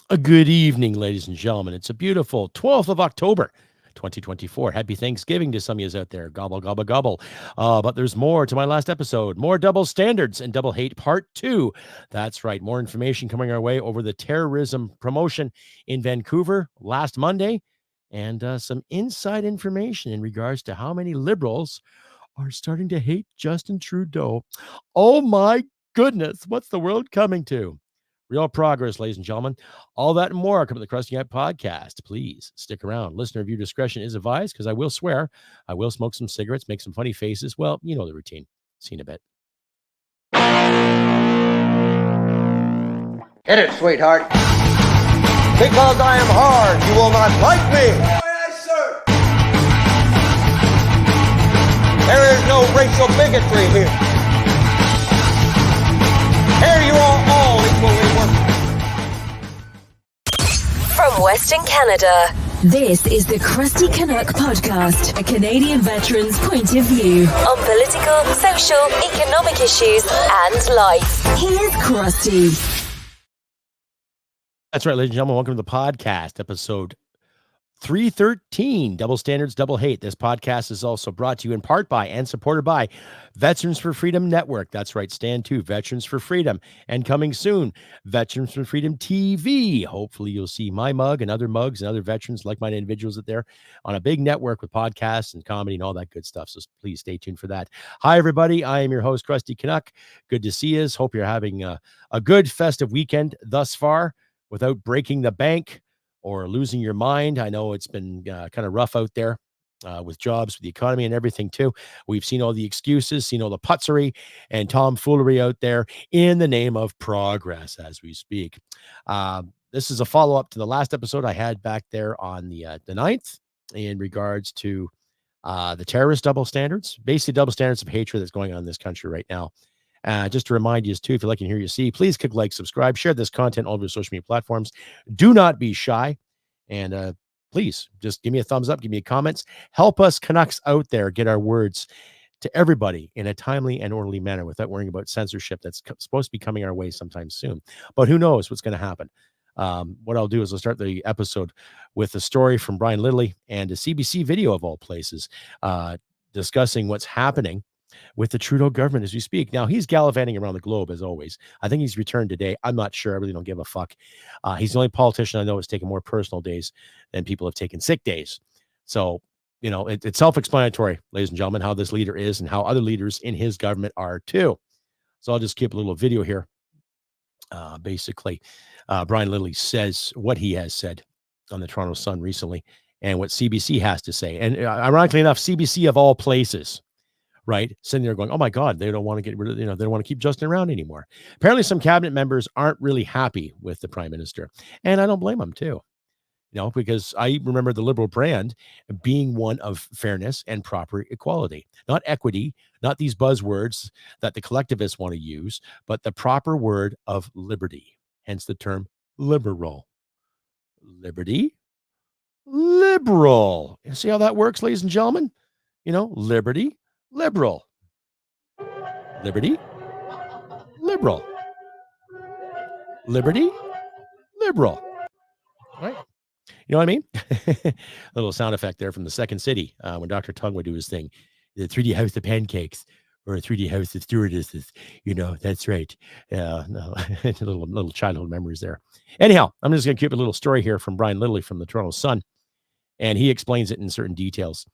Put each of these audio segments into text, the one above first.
A good evening, ladies and gentlemen. It's a beautiful 12th of October, 2024. Happy Thanksgiving to some of you out there. Gobble, gobble, gobble. But there's more to my last episode. More double standards and double hate part 2. That's right. More information coming our way over the terrorism promotion in Vancouver last Monday. And some inside information in regards to how many liberals are starting to hate Justin Trudeau. Oh my goodness. What's the world coming to? Real progress, ladies and gentlemen. All that and more come to the Crusty podcast. Please stick around. Listener view discretion is advised because I will swear. I will smoke some cigarettes, make some funny faces. Well, you know the routine. See you in a bit. Hit it, sweetheart. Because I am hard, you will not like me. Yes, sir. There is no racial bigotry here. Here you are all equally worthless. From Western Canada, this is the Crusty Canuck podcast, a Canadian veteran's point of view on political, social, economic issues and life. Here's Crusty. That's right, ladies and gentlemen. Welcome to the podcast, episode 313, Double Standards, Double Hate. This podcast is also brought to you in part by and supported by Veterans for Freedom Network. That's right, Stand 2, Veterans for Freedom. And coming soon, Veterans for Freedom TV. Hopefully you'll see my mug and other mugs and other veterans, like-minded individuals out there on a big network with podcasts and comedy and all that good stuff. So please stay tuned for that. Hi, everybody. I am your host, Crusty Canuck. Good to see you. Hope you're having a good festive weekend thus far without breaking the bank or losing your mind. I know it's been kind of rough out there with jobs, with the economy and everything too. We've seen all the excuses, seen all the putzery and tomfoolery out there in the name of progress as we speak. This is a follow-up to the last episode I had back there on the 9th in regards to the terrorist double standards, basically double standards of hatred that's going on in this country right now. Just to remind you too, if you like and hear you see, please click like, subscribe, share this content all over your social media platforms. Do not be shy. And please just give me a thumbs up, give me comments. Help us Canucks out there get our words to everybody in a timely and orderly manner without worrying about censorship that's supposed to be coming our way sometime soon. But who knows what's going to happen. What I'll do is I'll start the episode with a story from Brian Lidley and a CBC video of all places discussing what's happening with the Trudeau government as we speak. Now, he's gallivanting around the globe as always. I think he's returned today. I'm not sure. I really don't give a fuck. He's the only politician I know who's taken more personal days than people have taken sick days. So, you know, it's self-explanatory, ladies and gentlemen, how this leader is and how other leaders in his government are too. So I'll just keep a little video here. Basically, Brian Lidley says what he has said on the Toronto Sun recently and what CBC has to say. And ironically enough, CBC of all places, right, sitting there going, oh my God, they don't want to get rid of, they don't want to keep Justin around anymore. Apparently some cabinet members aren't really happy with the prime minister. And I don't blame them too, because I remember the Liberal brand being one of fairness and proper equality, not equity, not these buzzwords that the collectivists want to use, but the proper word of liberty, hence the term liberal. Liberty, liberal. You see how that works, ladies and gentlemen? Liberty, liberal. Liberty, liberal. Liberty, liberal. Right? You know what I mean? A little sound effect there from the Second City when Dr. Tongue would do his thing. The 3D house of pancakes or a 3D house of stewardesses. That's right. No, little childhood memories there. Anyhow, I'm just going to keep a little story here from Brian Lidley from the Toronto Sun. And he explains it in certain details,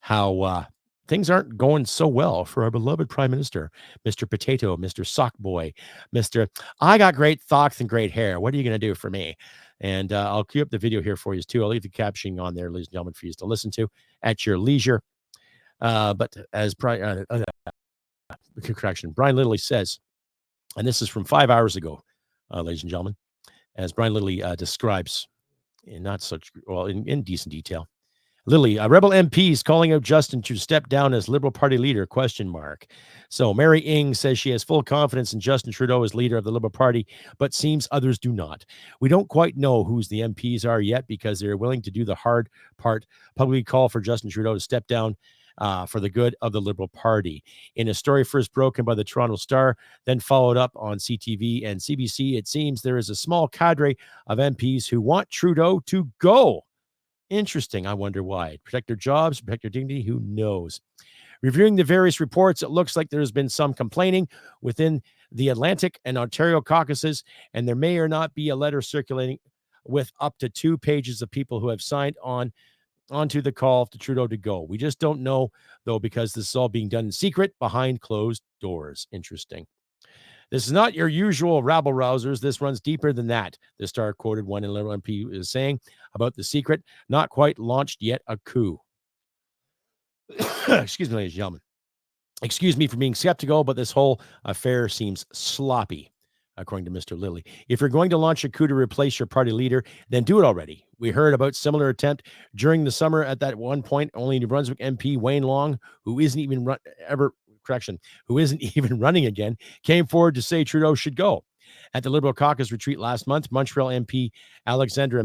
how things aren't going so well for our beloved Prime Minister, Mr. Potato, Mr. Sock Boy, Mr. I got great thoughts and great hair. What are you going to do for me? And I'll queue up the video here for you too. I'll leave the captioning on there, ladies and gentlemen, for you to listen to at your leisure. But as correction, Brian Lidley says, and this is from 5 hours ago, ladies and gentlemen, as Brian Lidley describes in in decent detail. Lily, rebel MPs calling out Justin to step down as Liberal Party leader, ? So Mary Ng says she has full confidence in Justin Trudeau as leader of the Liberal Party, but seems others do not. We don't quite know who's the MPs are yet because they're willing to do the hard part, publicly call for Justin Trudeau to step down for the good of the Liberal Party. In a story first broken by the Toronto Star, then followed up on CTV and CBC, it seems there is a small cadre of MPs who want Trudeau to go. Interesting. I wonder why. Protect their jobs, protect their dignity. Who knows? Reviewing the various reports, it looks like there's been some complaining within the Atlantic and Ontario caucuses, and there may or not be a letter circulating with up to 2 pages of people who have signed onto the call to Trudeau to go. We just don't know, though, because this is all being done in secret behind closed doors. Interesting. This is not your usual rabble rousers. This runs deeper than that. The Star quoted one Liberal MP is saying about the secret, not quite launched yet, a coup. Excuse me, ladies and gentlemen. Excuse me for being skeptical, but this whole affair seems sloppy, according to Mr. Lilly. If you're going to launch a coup to replace your party leader, then do it already. We heard about similar attempt during the summer at that one point. Only New Brunswick MP Wayne Long, who isn't even running again, came forward to say Trudeau should go. At the Liberal caucus retreat last month, Montreal MP Alexandra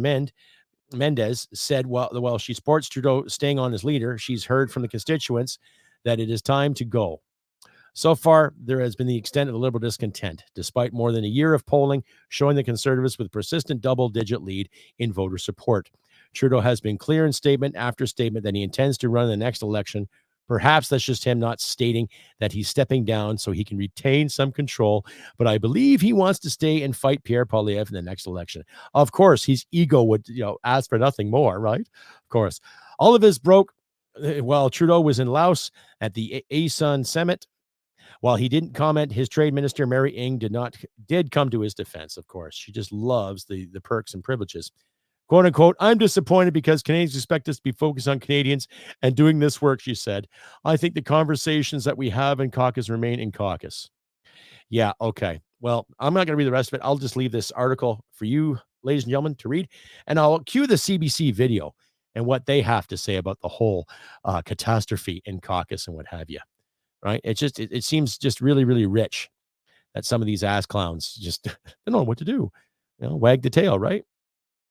Mendez said, while she supports Trudeau staying on as leader, she's heard from the constituents that it is time to go. So far, there has been the extent of the Liberal discontent, despite more than a year of polling showing the Conservatives with persistent double-digit lead in voter support. Trudeau has been clear in statement after statement that he intends to run in the next election. Perhaps that's just him not stating that he's stepping down so he can retain some control, but I believe he wants to stay and fight Pierre Poilievre in the next election. Of course, his ego would, ask for nothing more, right? Of course. All of this broke while Trudeau was in Laos at the ASUN Summit. While he didn't comment, his trade minister, Mary Ng, did come to his defense, of course. She just loves the perks and privileges. Quote unquote, I'm disappointed because Canadians expect us to be focused on Canadians and doing this work, she said. I think the conversations that we have in caucus remain in caucus. Yeah, okay. Well, I'm not going to read the rest of it. I'll just leave this article for you, ladies and gentlemen, to read. And I'll cue the CBC video and what they have to say about the whole catastrophe in caucus and what have you. Right? It seems just really, really rich that some of these ass clowns just don't know what to do. Wag the tail, right?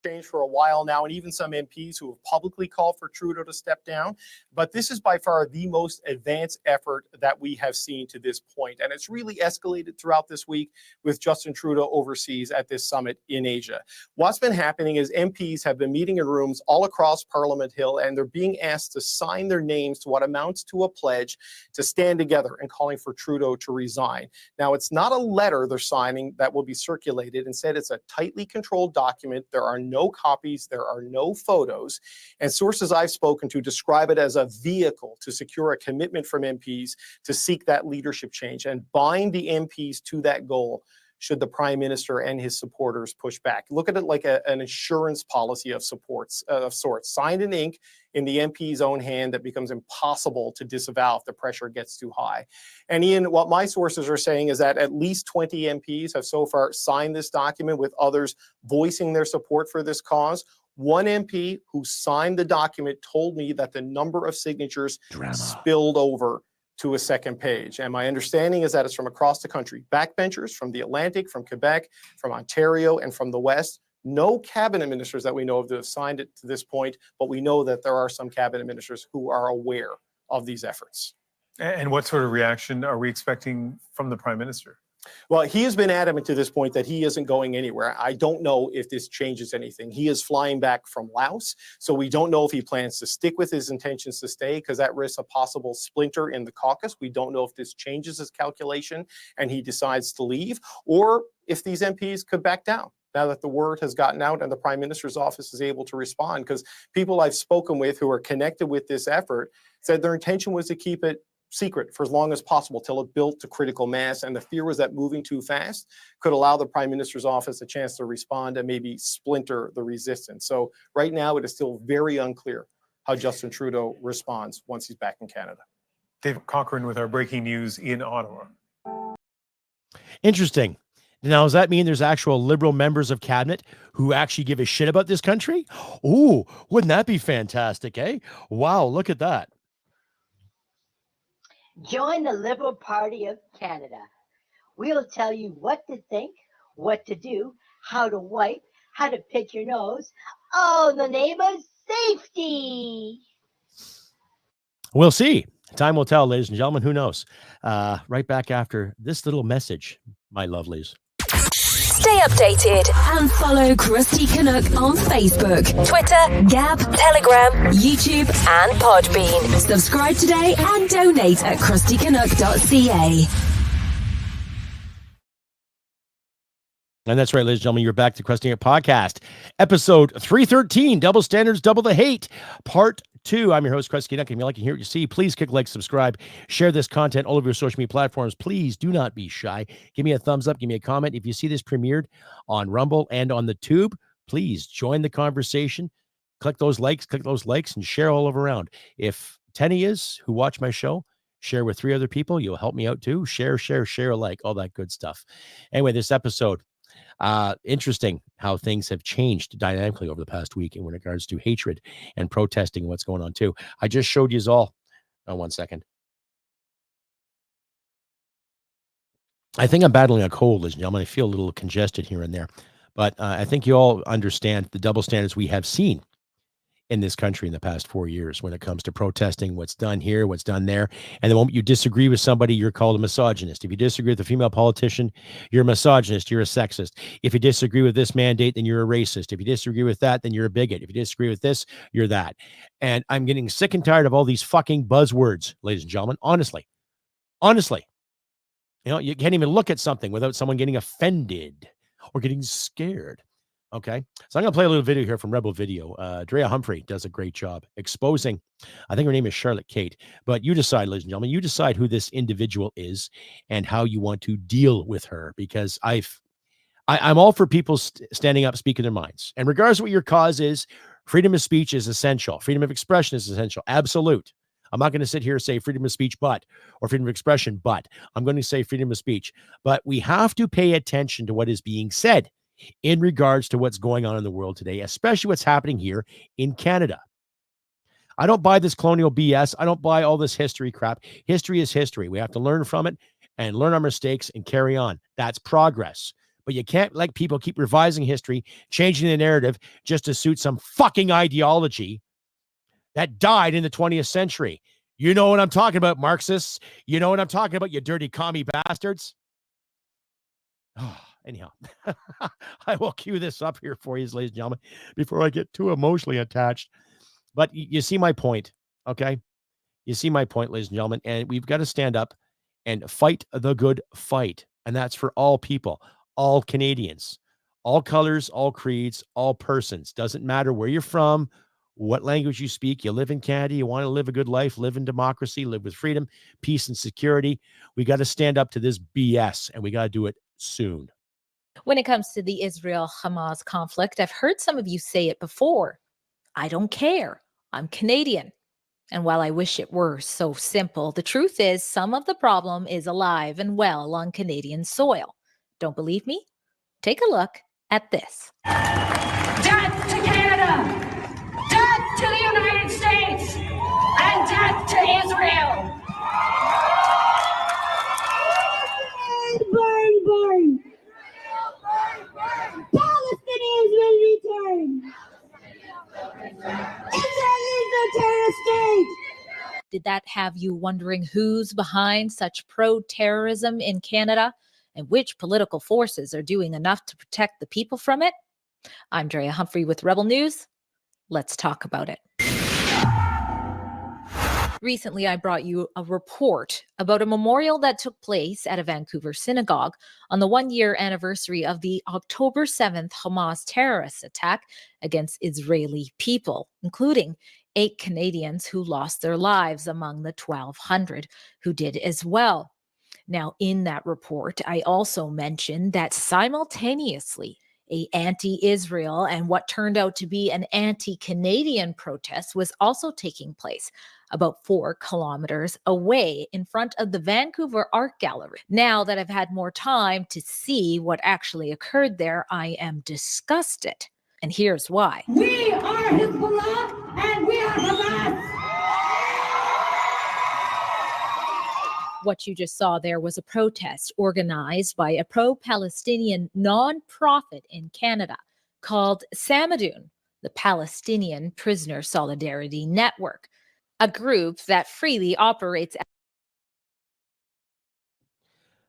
Change for a while now, and even some MPs who have publicly called for Trudeau to step down. But this is by far the most advanced effort that we have seen to this point. And it's really escalated throughout this week with Justin Trudeau overseas at this summit in Asia. What's been happening is MPs have been meeting in rooms all across Parliament Hill, and they're being asked to sign their names to what amounts to a pledge to stand together and calling for Trudeau to resign. Now, it's not a letter they're signing that will be circulated. Instead, it's a tightly controlled document. There are no copies, there are no photos, and sources I've spoken to describe it as a vehicle to secure a commitment from MPs to seek that leadership change and bind the MPs to that goal should the Prime Minister and his supporters push back. Look at it like an insurance policy of sorts, signed in ink in the MP's own hand that becomes impossible to disavow if the pressure gets too high. And Ian, what my sources are saying is that at least 20 MPs have so far signed this document, with others voicing their support for this cause. One MP who signed the document told me that the number of signatures spilled over to a second page. And my understanding is that it's from across the country. Backbenchers from the Atlantic, from Quebec, from Ontario, and from the West. No cabinet ministers that we know of that have signed it to this point, but we know that there are some cabinet ministers who are aware of these efforts. And what sort of reaction are we expecting from the Prime Minister? Well, he has been adamant to this point that he isn't going anywhere. I don't know if this changes anything. He is flying back from Laos, so we don't know if he plans to stick with his intentions to stay, because that risks a possible splinter in the caucus. We don't know if this changes his calculation and he decides to leave, or if these MPs could back down now that the word has gotten out and the Prime Minister's office is able to respond. Because people I've spoken with who are connected with this effort said their intention was to keep it secret for as long as possible till it built to critical mass, and the fear was that moving too fast could allow the Prime Minister's office a chance to respond and maybe splinter the resistance. So right now it is still very unclear how Justin Trudeau responds once he's back in Canada. David Cochrane with our breaking news in Ottawa. Interesting. Now, does that mean there's actual Liberal members of cabinet who actually give a shit about this country? Ooh, wouldn't that be fantastic, eh? Wow, look at that. Join the Liberal Party of Canada. We'll tell you what to think, what to do, how to wipe, how to pick your nose, all in the name of safety. We'll see. Time will tell, ladies and gentlemen. Who knows? Right back after this little message, my lovelies. Stay updated and follow Crusty Canuck on Facebook, Twitter, Gab, Telegram, YouTube, and Podbean. Subscribe today and donate at crustycanuck.ca. And that's right, ladies and gentlemen, you're back to Crusty Canuck Podcast, episode 313, Double Standards, Double the Hate, part 2. I'm your host, Crusty Canuck. If you like to hear what you see, please click like, subscribe, share this content all over your social media platforms. Please do not be shy. Give me a thumbs up, give me a comment. If you see this premiered on Rumble and on the Tube, please join the conversation. Click those likes, and share all over around. If 10 of you who watch my show, share with 3 other people, you'll help me out too. Share, like, all that good stuff. Anyway, this episode, interesting how things have changed dynamically over the past week in regards to hatred and protesting what's going on too. I just showed you all. Oh, 1 second. I think I'm battling a cold, ladies and gentlemen. I feel a little congested here and there, but I think you all understand the double standards we have seen in this country in the past 4 years when it comes to protesting what's done here, what's done there. And the moment you disagree with somebody, you're called a misogynist. If you disagree with a female politician, you're a misogynist, you're a sexist. If you disagree with this mandate, then you're a racist. If you disagree with that, then you're a bigot. If you disagree with this, you're that. And I'm getting sick and tired of all these fucking buzzwords, ladies and gentlemen. Honestly. You know, you can't even look at something without someone getting offended or getting scared. Okay, so I'm going to play a little video here from Rebel Video. Drea Humphrey does a great job exposing, I think her name is Charlotte Kate, but you decide, ladies and gentlemen, you decide who this individual is and how you want to deal with her, because I'm all for people standing up, speaking their minds. And regardless of what your cause is, freedom of speech is essential. Freedom of expression is essential. Absolute. I'm not going to sit here and say freedom of speech, but, or freedom of expression, but. I'm going to say freedom of speech. But we have to pay attention to what is being said in regards to what's going on in the world today, especially what's happening here in Canada. I don't buy this colonial BS. I don't buy all this history crap. History is history. We have to learn from it and learn our mistakes and carry on. That's progress. But you can't let people keep revising history, changing the narrative just to suit some fucking ideology that died in the 20th century. You know what I'm talking about, Marxists. You know what I'm talking about, you dirty commie bastards. Anyhow, I will cue this up here for you, ladies and gentlemen, before I get too emotionally attached. But you see my point, okay? You see my point, ladies and gentlemen, and we've got to stand up and fight the good fight. And that's for all people, all Canadians, all colors, all creeds, all persons. Doesn't matter where you're from, what language you speak. You live in Canada, you want to live a good life, live in democracy, live with freedom, peace, and security. We got to stand up to this BS, and we got to do it soon. When it comes to the Israel-Hamas conflict, I've heard some of you say it before. I don't care. I'm Canadian. And while I wish it were so simple, the truth is some of the problem is alive and well on Canadian soil. Don't believe me? Take a look at this. Death to Canada! Death to the United States! And death to Israel! Burn, burn! Palestinians will return! Israel is a terrorist state! Did that have you wondering who's behind such pro-terrorism in Canada and which political forces are doing enough to protect the people from it? I'm Drea Humphrey with Rebel News. Let's talk about it. Recently, I brought you a report about a memorial that took place at a Vancouver synagogue on the 1-year anniversary of the October 7th Hamas terrorist attack against Israeli people, including 8 Canadians who lost their lives among the 1,200 who did as well. Now, in that report, I also mentioned that simultaneously, an anti-Israel and what turned out to be an anti-Canadian protest was also taking place about 4 kilometers away in front of the Vancouver Art Gallery. Now that I've had more time to see what actually occurred there, I am disgusted. And here's why. We are Hezbollah and we are Hamas! What you just saw there was a protest organized by a pro-Palestinian non-profit in Canada called Samadoun, the Palestinian Prisoner Solidarity Network. a group that freely operates.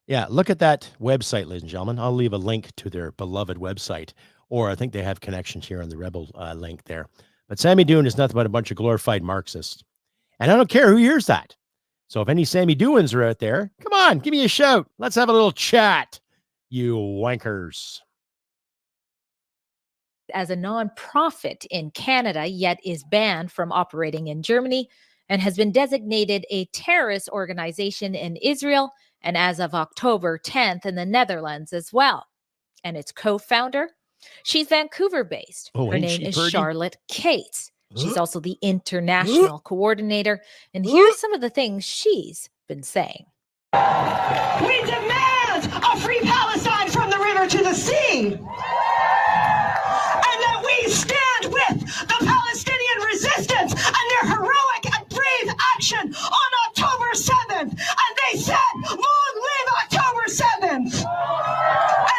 Yeah, look at that website, ladies and gentlemen. I'll leave a link to their beloved website, or I think they have connections here on the Rebel link there. But Sammy Doon is nothing but a bunch of glorified Marxists. And I don't care who hears that. So if any Sammy Dooans are out there, come on, give me a shout. Let's have a little chat, you wankers. As a nonprofit in Canada, yet is banned from operating in Germany and has been designated a terrorist organization in Israel and as of October 10th in the Netherlands as well. And its co-founder, she's Vancouver-based. Oh, Her ain't name she is pretty? Charlotte Cates. She's also the international coordinator. And here's some of the things she's been saying. We demand a free Palestine from the river to the sea. And that we stand with the Palestinian resistance and their heroic and brave action on October 7th. And they said, long live October 7th.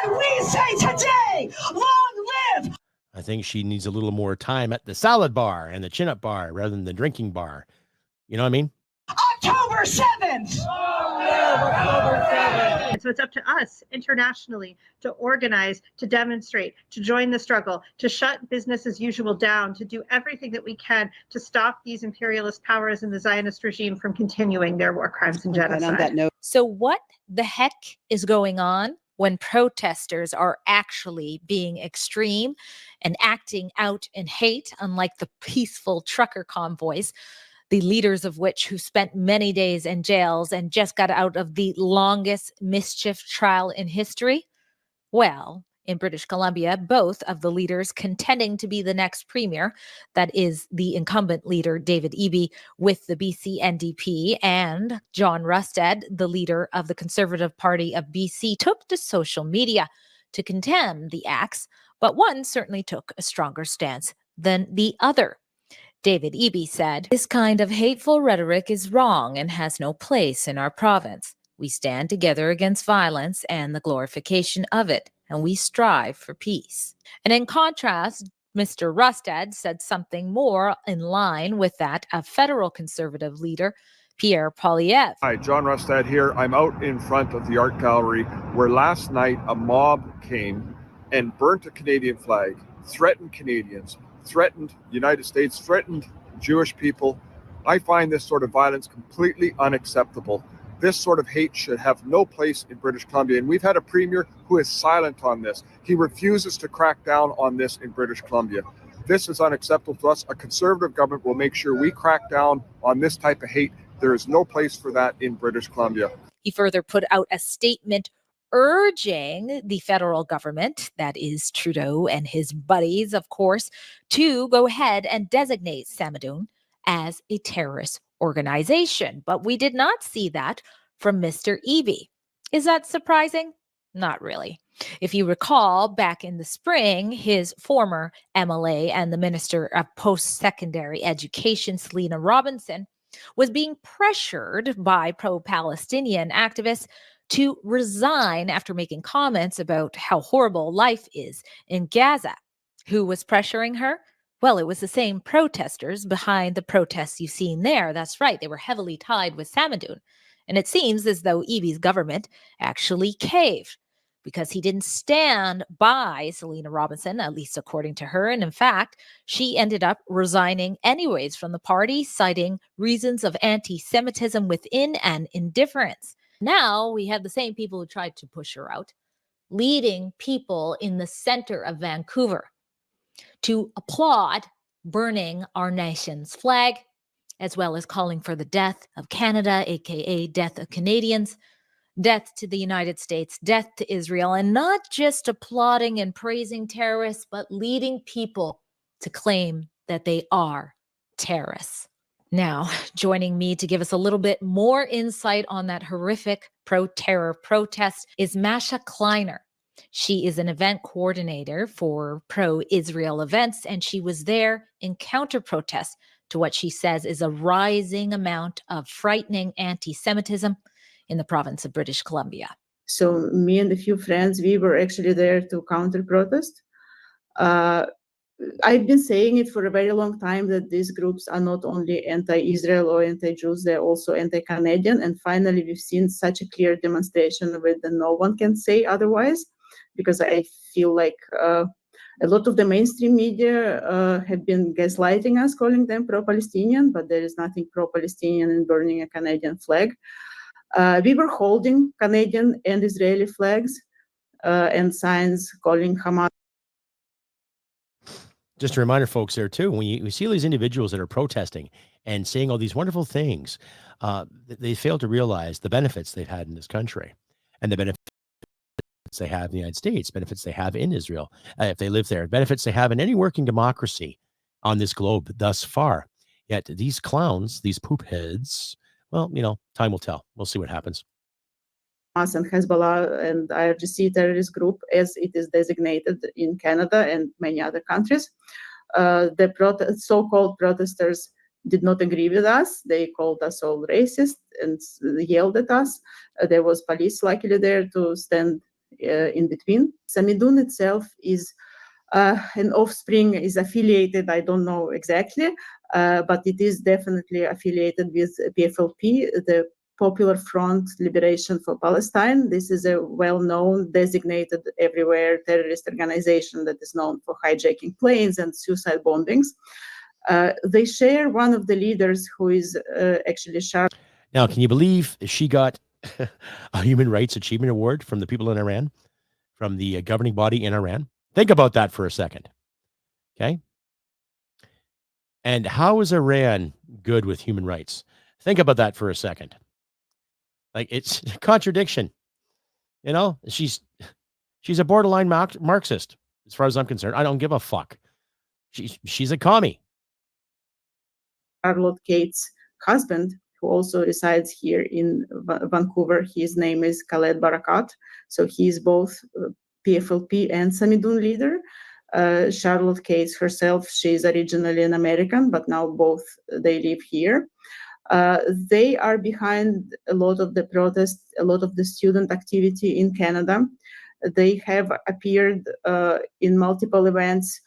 And we say today, long live. I think she needs a little more time at the salad bar and the chin-up bar rather than the drinking bar. You know what I mean? October 7th. So it's up to us internationally to organize, to demonstrate, to join the struggle, to shut business as usual down, to do everything that we can to stop these imperialist powers and the Zionist regime from continuing their war crimes and genocide. On that note, So what the heck is going on when protesters are actually being extreme and acting out in hate, unlike the peaceful trucker convoys, the leaders of which who spent many days in jails and just got out of the longest mischief trial in history? Well, in British Columbia, both of the leaders contending to be the next premier, that is the incumbent leader, David Eby, with the BC NDP, and John Rustad, the leader of the Conservative Party of BC, took to social media to condemn the acts, but one certainly took a stronger stance than the other. David Eby said, "This kind of hateful rhetoric is wrong and has no place in our province. We stand together against violence and the glorification of it, and we strive for peace." And in contrast, Mr. Rustad said something more in line with that of federal Conservative leader Pierre Poilievre. Hi, John Rustad here. I'm out in front of the art gallery where last night a mob came and burnt a Canadian flag, threatened Canadians, threatened United States, threatened Jewish people. I find this sort of violence completely unacceptable. This sort of hate should have no place in British Columbia. And we've had a premier who is silent on this. He refuses to crack down on this in British Columbia. This is unacceptable to us. A Conservative government will make sure we crack down on this type of hate. There is no place for that in British Columbia. He further put out a statement urging the federal government, that is Trudeau and his buddies, of course, to go ahead and designate Samidoun as a terrorist organization. But we did not see that from Mr. Eby. Is that surprising? Not really. If you recall, back in the spring, his former MLA and the Minister of Post-Secondary Education, Selena Robinson, was being pressured by pro-Palestinian activists to resign after making comments about how horrible life is in Gaza. Who was pressuring her? Well, it was the same protesters behind the protests you've seen there. That's right. They were heavily tied with Samidoun. And it seems as though Eby's government actually caved because he didn't stand by Selena Robinson, at least according to her. And in fact, she ended up resigning anyways from the party, citing reasons of anti-Semitism within and indifference. Now we have the same people who tried to push her out, leading people in the center of Vancouver to applaud burning our nation's flag, as well as calling for the death of Canada, aka death of Canadians, death to the United States, death to Israel, and not just applauding and praising terrorists, but leading people to claim that they are terrorists. Now, joining me to give us a little bit more insight on that horrific pro-terror protest is Masha Kleiner. She is an event coordinator for pro-Israel events, and she was there in counter-protest to what she says is a rising amount of frightening anti-Semitism in the province of British Columbia. So me and a few friends, we were actually there to counter-protest. I've been saying it for a very long time that these groups are not only anti-Israel or anti-Jews, they're also anti-Canadian. And finally, we've seen such a clear demonstration of it that no one can say otherwise, because I feel like a lot of the mainstream media have been gaslighting us, calling them pro-Palestinian, but there is nothing pro-Palestinian in burning a Canadian flag. We were holding Canadian and Israeli flags and signs calling Hamas. Just a reminder, folks, there too, when you see all these individuals that are protesting and saying all these wonderful things, they fail to realize the benefits they've had in this country and the benefits they have in the United States, benefits they have in Israel, if they live there, benefits they have in any working democracy on this globe thus far. Yet these clowns, these poop heads, well, time will tell. We'll see what happens. Hamas and Hezbollah and IRGC terrorist group, as it is designated in Canada and many other countries. The so-called protesters did not agree with us. They called us all racist and yelled at us. There was police luckily there to stand in between. Samidun itself is an offspring, is affiliated, I don't know exactly, but it is definitely affiliated with PFLP, the Popular Front Liberation for Palestine. This is a well-known, designated everywhere terrorist organization that is known for hijacking planes and suicide bombings. They share one of the leaders who is actually shot. Now, can you believe she got a Human Rights Achievement Award from the people in Iran, from the governing body in Iran? Think about that for a second, okay? And how is Iran good with human rights? Think about that for a second. Like, it's a contradiction. She's a borderline Marxist, as far as I'm concerned. I don't give a fuck. She's a commie. Charlotte Kate's husband, who also resides here in Vancouver, his name is Khaled Barakat. So he's both PFLP and Samidun leader. Charlotte Kate herself, she's originally an American, but now both they live here. They are behind a lot of the protests, a lot of the student activity in Canada. They have appeared in multiple events.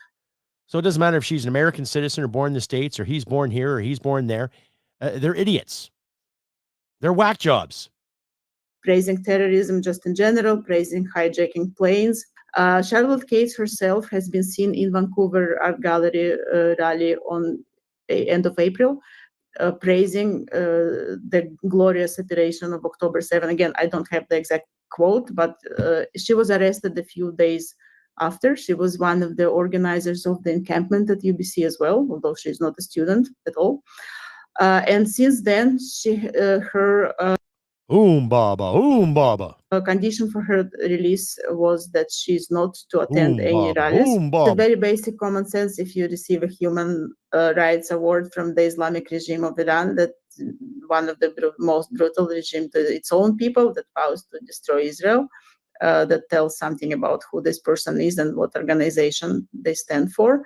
So it doesn't matter if she's an American citizen or born in the States, or he's born here or he's born there. They're idiots. They're whack jobs. Praising terrorism just in general, praising hijacking planes. Charlotte Kate herself has been seen in Vancouver Art Gallery rally on the end of April, praising the glorious operation of October 7. Again, I don't have the exact quote, but she was arrested a few days after. She was one of the organizers of the encampment at UBC as well, although she's not a student at all. And since then, her Baba. Condition for her release was that she's not to attend any rallies. It's a very basic common sense. If you receive a human rights award from the Islamic regime of Iran, that one of the most brutal regime to its own people that vows to destroy Israel, that tells something about who this person is and what organization they stand for.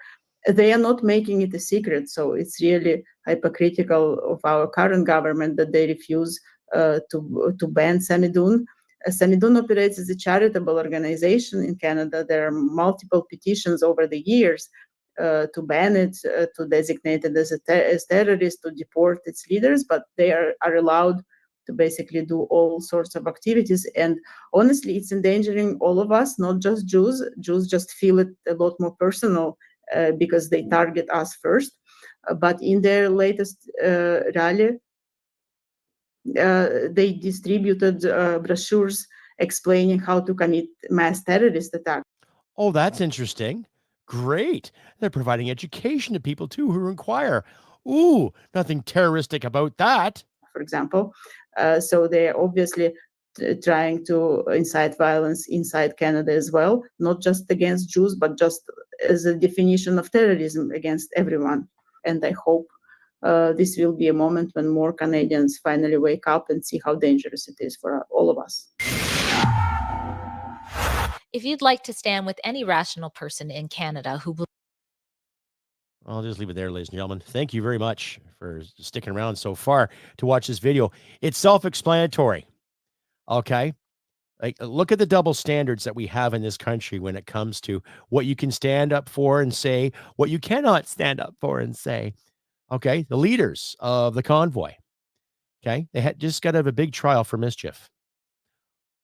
They are not making it a secret, so it's really hypocritical of our current government that they refuse to ban Samidun. Samidun operates as a charitable organization in Canada. There are multiple petitions over the years to ban it, to designate it as terrorist, to deport its leaders, but they are allowed to basically do all sorts of activities. And honestly, it's endangering all of us, not just Jews. Jews just feel it a lot more personal because they target us first. But in their latest rally, they distributed brochures explaining how to commit mass terrorist attacks. Oh, that's interesting. Great. They're providing education to people too who inquire. Ooh, nothing terroristic about that. For example, so they're obviously trying to incite violence inside Canada as well, not just against Jews, but just as a definition of terrorism against everyone. And I hope this will be a moment when more Canadians finally wake up and see how dangerous it is for all of us. If you'd like to stand with any rational person in Canada who I'll just leave it there, ladies and gentlemen. Thank you very much for sticking around so far to watch this video. It's self-explanatory. Okay. Like, look at the double standards that we have in this country when it comes to what you can stand up for and say, what you cannot stand up for and say. Okay. The leaders of the convoy. Okay. They had just got out of a big trial for mischief.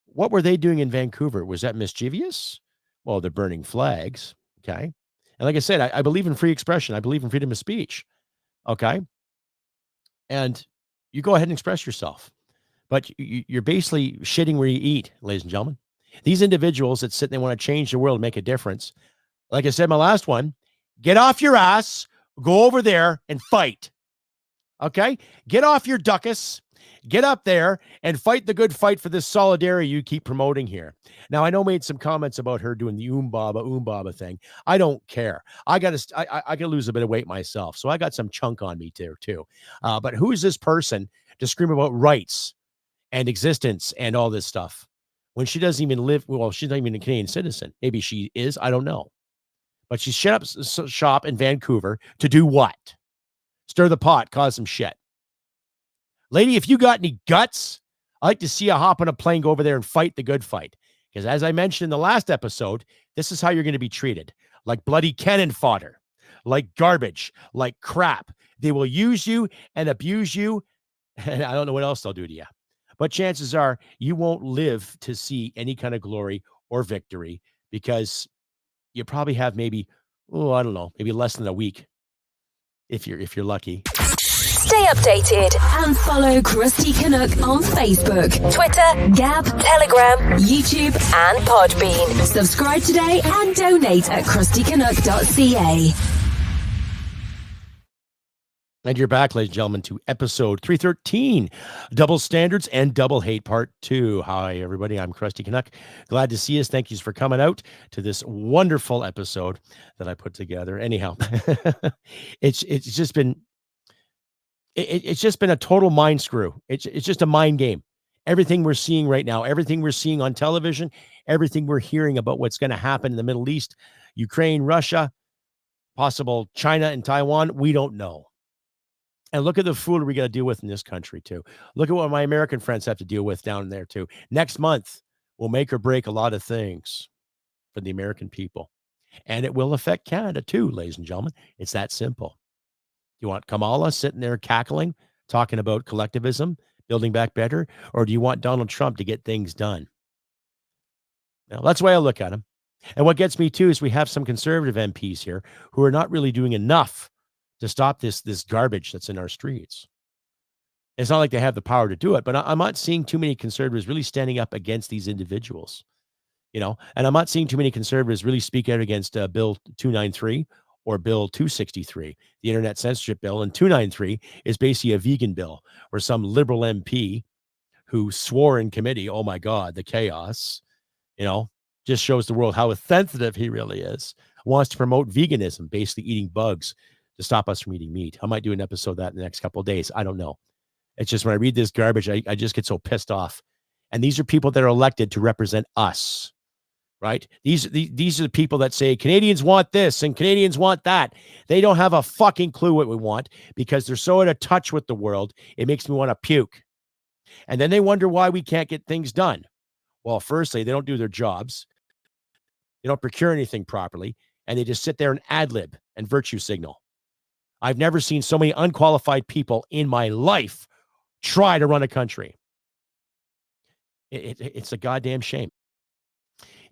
What were they doing in Vancouver? Was that mischievous? Well, they're burning flags. Okay. And like I said, I believe in free expression. I believe in freedom of speech. Okay. And you go ahead and express yourself. But you're basically shitting where you eat, ladies and gentlemen. These individuals that sit and they want to change the world, make a difference. Like I said, my last one, get off your ass, go over there and fight. Okay? Get off your duckus, get up there and fight the good fight for this solidarity you keep promoting here. Now, I know I made some comments about her doing the Umbaba thing. I don't care. I gotta lose a bit of weight myself. So I got some chunk on me too. But who is this person to scream about rights and existence and all this stuff when she doesn't even live? Well, she's not even a Canadian citizen. Maybe she is. I don't know. But she shut up shop in Vancouver to do what? Stir the pot, cause some shit. Lady, if you got any guts, I'd like to see you hop on a plane, go over there and fight the good fight. Because as I mentioned in the last episode, this is how you're going to be treated. Like bloody cannon fodder, like garbage, like crap. They will use you and abuse you. And I don't know what else they'll do to you. But chances are you won't live to see any kind of glory or victory because you probably have maybe, I don't know, maybe less than a week if you're lucky. Stay updated and follow Crusty Canuck on Facebook, Twitter, Gab, Telegram, YouTube, and Podbean. Subscribe today and donate at crustycanuck.ca. And you're back, ladies and gentlemen, to episode 313, Double Standards and Double Hate Part 2. Hi, everybody. I'm Crusty Canuck. Glad to see us. Thank you for coming out to this wonderful episode that I put together. Anyhow, it's just been a total mind screw. It's just a mind game. Everything we're seeing right now, everything we're seeing on television, everything we're hearing about what's going to happen in the Middle East, Ukraine, Russia, possible China and Taiwan, we don't know. And look at the foolery we got to deal with in this country, too. Look at what my American friends have to deal with down there, too. Next month will make or break a lot of things for the American people. And it will affect Canada, too, ladies and gentlemen. It's that simple. You want Kamala sitting there cackling, talking about collectivism, building back better? Or do you want Donald Trump to get things done? Now, that's the way I look at him. And what gets me, too, is we have some conservative MPs here who are not really doing enough to stop this garbage that's in our streets. It's not like they have the power to do it, but I'm not seeing too many conservatives really standing up against these individuals, and I'm not seeing too many conservatives really speak out against Bill 293 or Bill 263, the Internet Censorship Bill. And 293 is basically a vegan bill where some liberal MP who swore in committee, oh my God, the chaos, just shows the world how sensitive he really is, wants to promote veganism, basically eating bugs to stop us from eating meat. I might do an episode of that in the next couple of days. I don't know. It's just when I read this garbage, I just get so pissed off. And these are people that are elected to represent us, right? These are the people that say Canadians want this and Canadians want that. They don't have a fucking clue what we want because they're so out of touch with the world. It makes me want to puke. And then they wonder why we can't get things done. Well, firstly, they don't do their jobs. They don't procure anything properly. And they just sit there and ad-lib and virtue signal. I've never seen so many unqualified people in my life try to run a country. It's a goddamn shame.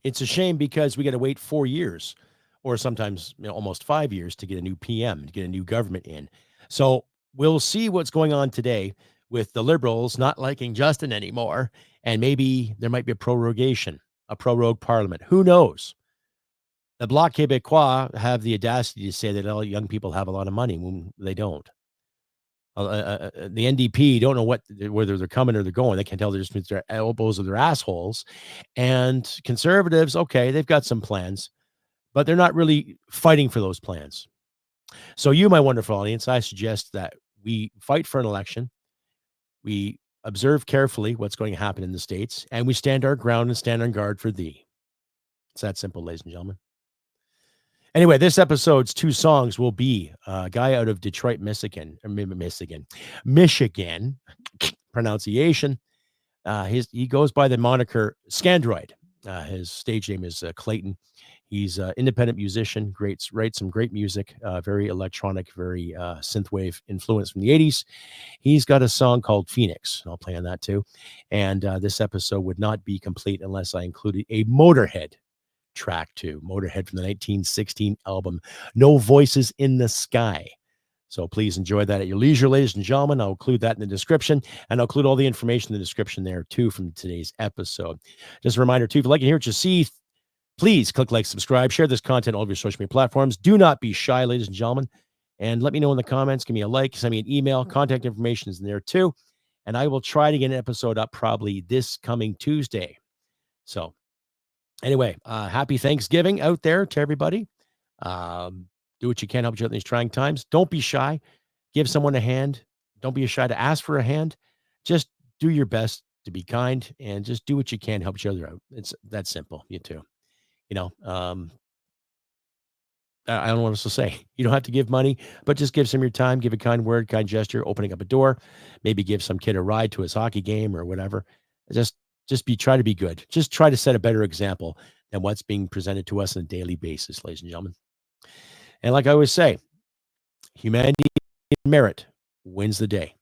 It's a shame because we got to wait 4 years or sometimes almost 5 years to get a new PM, to get a new government in. So we'll see what's going on today with the Liberals not liking Justin anymore. And maybe there might be a prorogation, a prorogue parliament. Who knows? The Bloc Québécois have the audacity to say that all young people have a lot of money when they don't. The NDP don't know whether they're coming or they're going. They can't tell they're just their elbows or their assholes. And conservatives, okay, they've got some plans, but they're not really fighting for those plans. So you, my wonderful audience, I suggest that we fight for an election. We observe carefully what's going to happen in the States, and we stand our ground and stand on guard for thee. It's that simple, ladies and gentlemen. Anyway, this episode's 2 songs will be a guy out of Detroit, Michigan, pronunciation, He goes by the moniker Scandroid. His stage name is Clayton. He's an independent musician, writes some great music, very electronic, very synthwave influence from the 80s. He's got a song called Phoenix. I'll play on that too. And this episode would not be complete unless I included a Motorhead track too. Motorhead from the 1916 album, No Voices in the Sky. So please enjoy that at your leisure, ladies and gentlemen. I'll include that in the description, and I'll include all the information in the description there too from today's episode. Just a reminder too, if you like to hear what you see, please click like, subscribe, share this content on all of your social media platforms. Do not be shy, ladies and gentlemen, and let me know in the comments. Give me a like, send me an email. Contact information is in there too, and I will try to get an episode up probably this coming Tuesday. So anyway, happy Thanksgiving out there to everybody. Do what you can, help each other in these trying times. Don't be shy. Give someone a hand. Don't be shy to ask for a hand. Just do your best to be kind and just do what you can, help each other out. It's that simple. You too. I don't know what else to say. You don't have to give money, but just give some of your time, give a kind word, kind gesture, opening up a door, maybe give some kid a ride to his hockey game or whatever. Try to be good. Just try to set a better example than what's being presented to us on a daily basis, ladies and gentlemen. And like I always say, humanity and merit wins the day.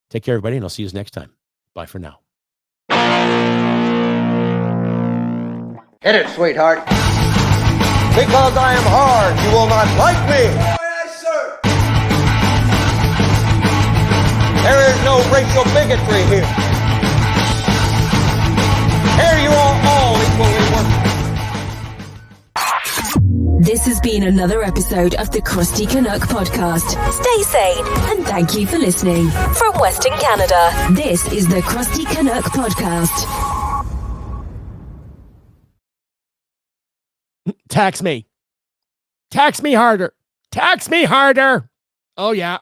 Take care, everybody, and I'll see you next time. Bye for now. Hit it, sweetheart. Because I am hard, you will not like me. Yes, sir. There is no racial bigotry here. Here you are all equally worthless. This has been another episode of the Crusty Canuck podcast. Stay sane and thank you for listening. From Western Canada, this is the Crusty Canuck podcast. Tax me. Tax me harder. Tax me harder. Oh, yeah.